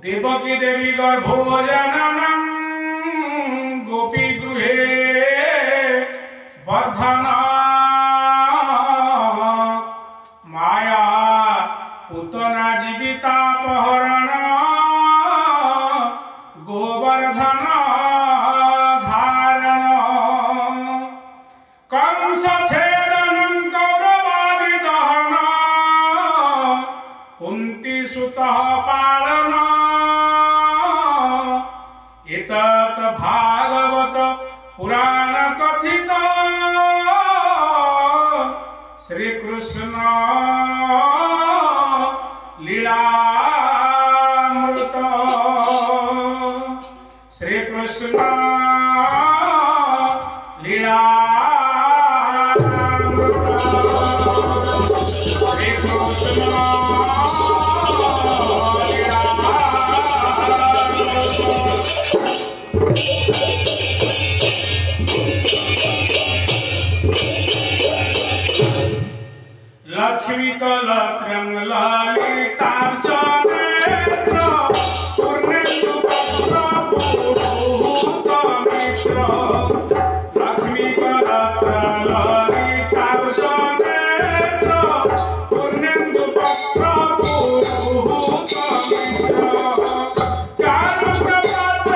देवकी देवी गर्भोजननं गोपी गृहे वर्धन माया पूतना जीवितापहरण गोवर्धन धारण कंस छेदनं कौरवादि दहन कुंती सुतः पालन एतत् भागवत पुराण कथित श्री कृष्ण लीलामृत श्री कृष्ण लीलामृत श्री कृष्ण लक्ष्मी कलत्रं ललितार्चनेत्र पूर्णेन्दु वक्त्रपुरुहूतमिश्र लक्ष्मी कलत्रं ललितार्चनेत्र पूर्णेन्दु वक्त्रपुरुहूतमिश्र कारुण्यपात्र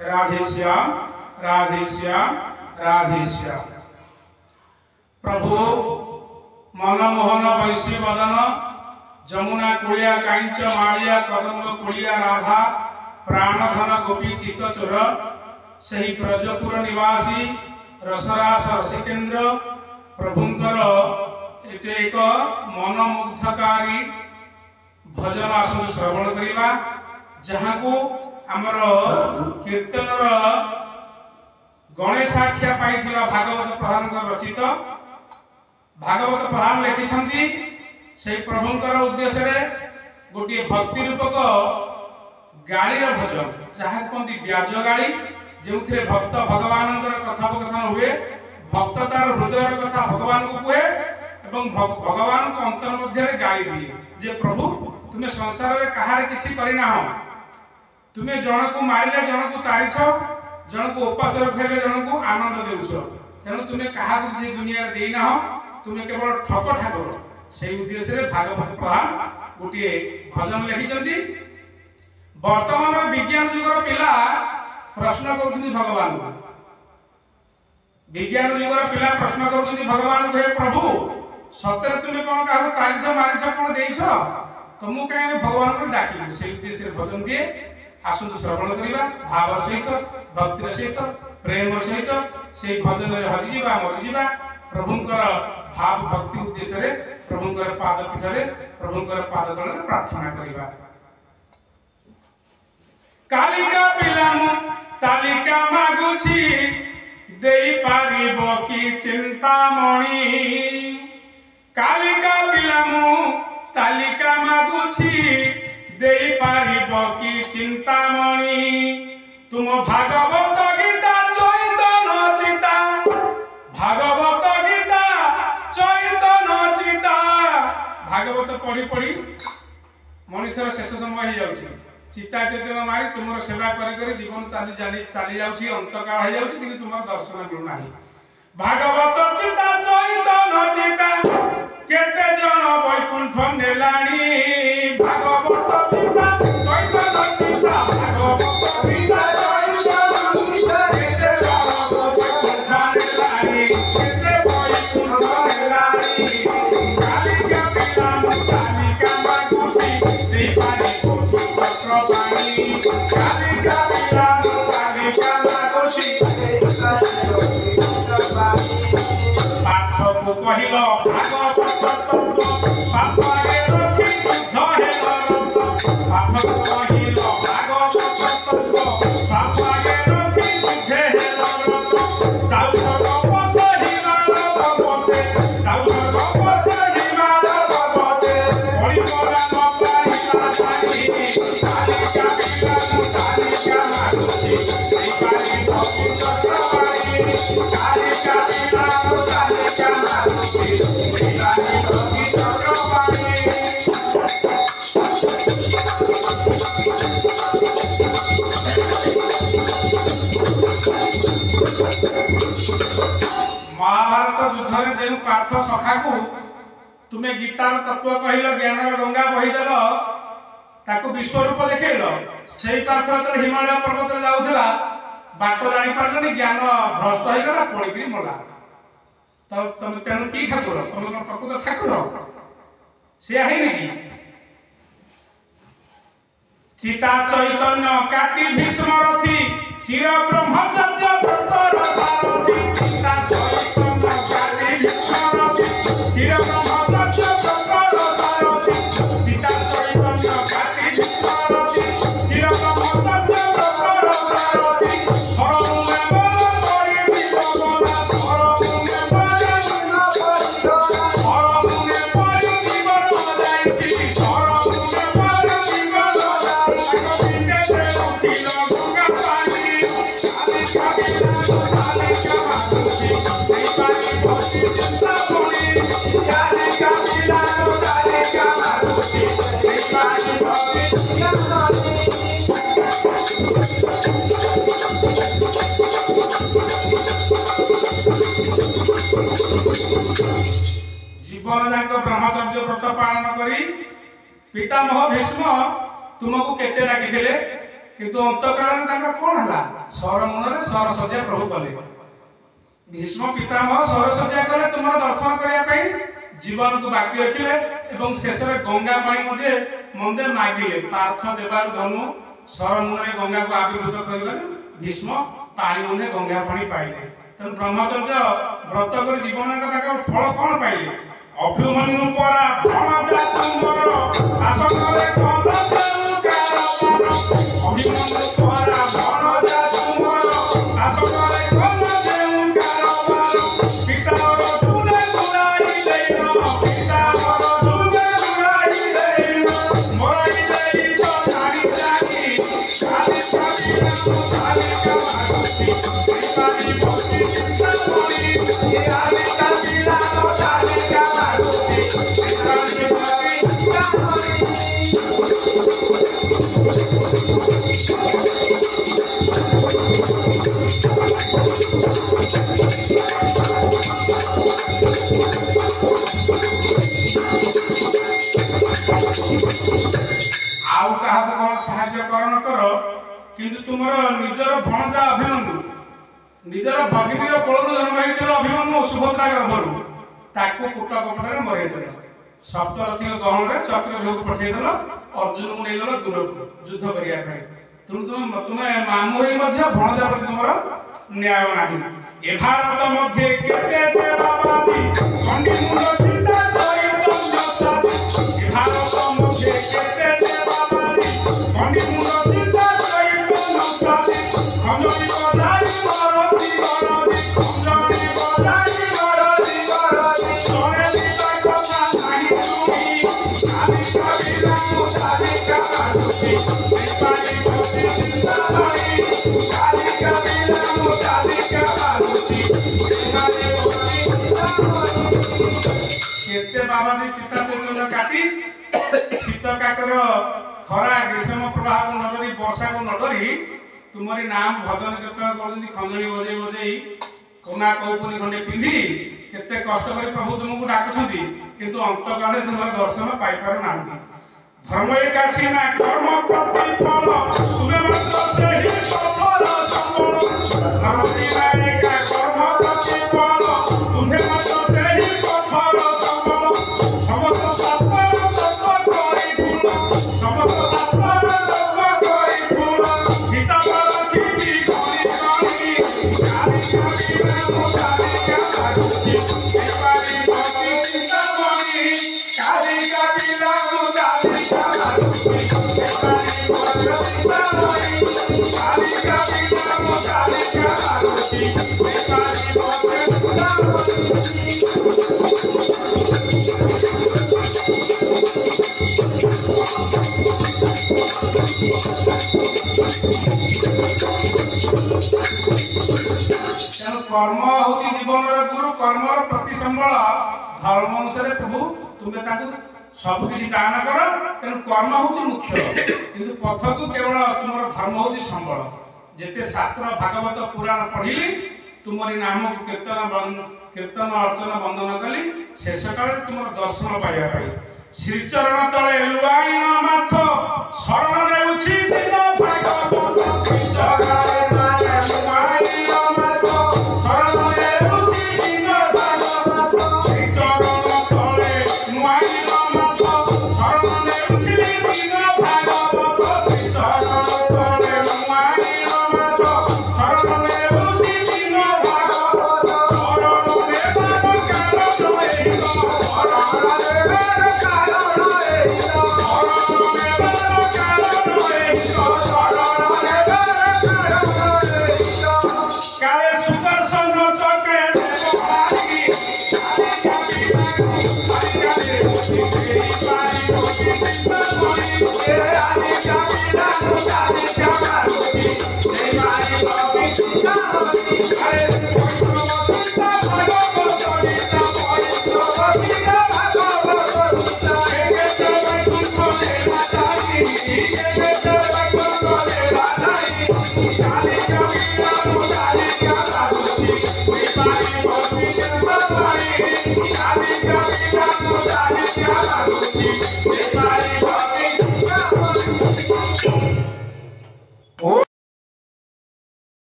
राधेश्याम राधेश्याम राधेश्याम प्रभु मनमोहन वैश्य वदन जमुना कुड़िया कांच माड़िया कदम्ब कुड़िया राधा प्राणधन गोपी चित्तचोर सही ब्रजपुर निवासी रसरास रसिकेन्द्र प्रभुंकर एटे एक मनमुग्धकारी भजन आसन श्रवण करिबा जहाँ को आमर कीर्तनर गणेशाख्या पाइथिबा भागवत प्रधान रचित भागवत प्रधान लिखिछंती से प्रभुंकर उद्देश्य रे गोटे भक्ति रूपक गाड़ी भजन जहाँ कहते ब्याज गाड़ी जो भक्त भगवान कथोपकथन हुए भक्त तार हृदय कथा भगवान को कहे एवं भगवान को अंतर मध्य गाड़ी दिए जे प्रभु तुम्हें संसार में कहार किछि करिना हो तुम्हें जन को मारिले जन को तारिछ जन को उपास रखले जन को आनंद देउछ तेणु तुम्हें कहा दुनिया देना हो तुम्हें केवल ठक ठाकुर से उद्देश्य रे भागवत प्रधान गोटे भजन लिखिछंती वर्तमान विज्ञान युगर पिला प्रश्न करूछंती भगवान को विज्ञान युगर पिला प्रश्न करूछंती भगवान को हे प्रभु सत्य तुम्हें कौन कहा तारिछ मारिछ कौन देइछ तुमको कहीं भगवान को डाकिबे से उद्देश्य भजन दिए आसंत श्रवण करिबा भाव सहित भक्तिर सहित प्रेम सहित से भजन रे हजि जीवा मजि जीवा प्रभुंकर भाव भक्ति उद्देश्य रे प्रभुंकर पाद पीठ रे प्रभुंकर पाद तले प्रार्थना करिबा कालिका पिलामु तालिका मागुछि देई पारिबो की चिंतामणि कालिका पिलामु तालिका मागुछि देई पारिबो की चिंतामणि तुम भागवत गीता चैतन्य चिता भागवत गीता चैतन्य चिता भागवत पढ़ी पढ़ी मनुष्यर शेष समय हो जाउछि चिता चैतन्य मारी तुम सेवा करी जीवन चली जाउछि अंतकाल हो जाउछि कि तुम दर्शन मिलु नाही भागवत चिता चैतन्य चिता केते जन वैकुंठ नेलाणी भागवत चिता चैतन्य चिता भागवत चिता चैतन्य चिता केते जन वैकुंठ नेलाणी कालिका पिलाम कालिका मागुछि देपारी चक्रपाणी कालिका पिलाम कालिका मागुछि କହିଲ ଭାଗବତ ତତ୍ତ୍ୱ ପାଠ ଆଗେ ରଖି ଯୁଦ୍ଧ ହେଲ ରତ ପାଠ କହିଲ ଭାଗବତ ତତ୍ତ୍ୱ ପାଠ ଆଗେ ରଖି ଯୁଦ୍ଧ ହେଲ ରତ ଯାଉ ସର୍ଗପଥ ହିମାଳୟ ପର୍ବତେ ଯାଉ ସର୍ଗପଥ ହିମାଳୟ ପର୍ବତେ ପଡ଼ିବ ରାମ ପାଇଲା ପାଣି କାଲିକା ବିଲାକୁ କାଲିକା ମାରୁଛି ସେଇ ପାଣି ଭକ୍ତି ଚକ୍ରବାଣୀ କାଲିକା ବିଲାକୁ କାଲିକା ମାରୁଛି ସେଇ ପାଣି ଭକ୍ତି ଚକ୍ରବାଣୀ। महाभारत युद्ध में जो पार्थ सखा को तुम्हें गीतार तत्व कहल ज्ञान गंगा बहीदेल ताको विश्वरूप देखल से पार्थ जो हिमालय पर्वत जाऊला बाट जानी पारे ज्ञान भ्रष्ट होगा पड़ी मरा तो तुम तेणु कि ठाकुर तुम प्रकृत ठाकुर सी है चिता चैतन्य काटी भीष्म रथी चिर ब्रह्मचर्य व्रतर सारथी चिता चैतन्य काटी भीष्म रथी चिर ब्रह्मचर्य व्रतर सारथी चिता चैतन्य काटी भीष्म रथी चिर ब्रह्मचर्य व्रतर सारथी सरमुने बल करी विभवना सरमुने परि जीवन जाइछि सरमुने परि जीवन जीवन जाक ब्रह्मचर्य व्रत पालन करी पितामह भीष्म तुमको केते डाकी किंतु अंतकाल कौन है सरमुन सरसज्जा प्रभु कले भीष्म पितामह सरसज्जा कले तुम दर्शन करने जीवन को बाकी रखिले एवं शेष गंगा पानी मंदे मागिले पार्थ देवार धनु सरमुन गंगा को आविर्भूत कर भीष्म पानी मंदे गंगा पानी पाइले तेणु ब्रह्मचर्य व्रत कर जीवन फल कौन पाइले अभिमन्यु परा भणजा तुमर आसनरे अभिमन्यु परा भणजा तुमर आसनरे पितार तुले गुराई देन पितार तुले गुराई देन मराई देई तो छाड़ी जागी काली काली मारुति पितारी भक्ति चिंता करी ये आली कालीला तो काली का मारुति पितारी भक्ति चिंता करी। आउ कहा कौन साहाय्य करण कर किंतु तुमर निजर भणजा अभिमन्यु निजर भगिनीर कोलरू जन्म होइतिर अभिमन्यु सुभद्रा गर्भरू ताको कुट कपड़े मरेदेल सप्तरथी गहन में चक्र भोग पठेदेल अर्जुन को नहीं दूर युद्ध करिया तेणु तुम्हें मामू भणजा प्रति तुम न्याय नहीं ए भारत मध्य केते देवाबादी कंडी मुंड चिंता चैतन्य साथी ए भारत मध्य केते देवाबादी कंडी मुंड चिंता चैतन्य साथी खंजरी बजाई मरती मरती खंजरी बजाई मरती मरती सोने दीपा कथा नहीं सुनी काली कबीरा मुसाली का मारुति दीपाली भक्ति चिंता करी काली कबीरा मुसाली का मारुति दीपाली भक्ति चिंता करी केते बाबाजी चिता चैतन्य काटी शीत काकर खरा ग्रीष्म प्रवाह को नडरी वर्षा को नडरी तुम्हारी नाम भजन कीर्तन करजनी खंजणी बजै बजै कोना कौपुनी खंडे पिंधि केते कष्ट कर प्रभु तुमको डाकुछंती किंतु अंतकाले तुम्हारे दर्शन पाई पार नांती धर्म एकासीना कर्म प्रतिफल तुम्हें मात्र सेहि पथर संबल धर्म एका कर्म प्रतिफल तुम्हें मात्र सेहि पथर संबल समस्त सत्तर तत्व करी फूल समस्त सत्तर तत्व करी फूल हिसाब रखी करी करी काली कबीरा मुसाली का मारुति देवारी तेणु कर्म हूँ जीवन गुरु कर्मर प्रति संबल धर्म अनुसार प्रभु तुम्हें सबकि दान कर तेणु कर्म हूँ मुख्य किंतु पथ को केवल तुम धर्म हूँ संबल जिते शास्त्र भागवत पुराण पढ़िली तुमरी नाम को कीर्तन अर्चन बंदन कली शेष काल तुम दर्शन पाइबा श्रीचरण तले लुआईन माथ शरण नेउछि दिन भागवत श्रीचरण तले लुआईन माथ शरण नेउछि दिन भागवत श्रीचरण तले लुआईन माथ शरण नेउछि दिन भागवत श्रीचरण तले लुआईन माथ शरण नेउछि दिन भागवत शरण नेबार काले सुदर्शन चक्रे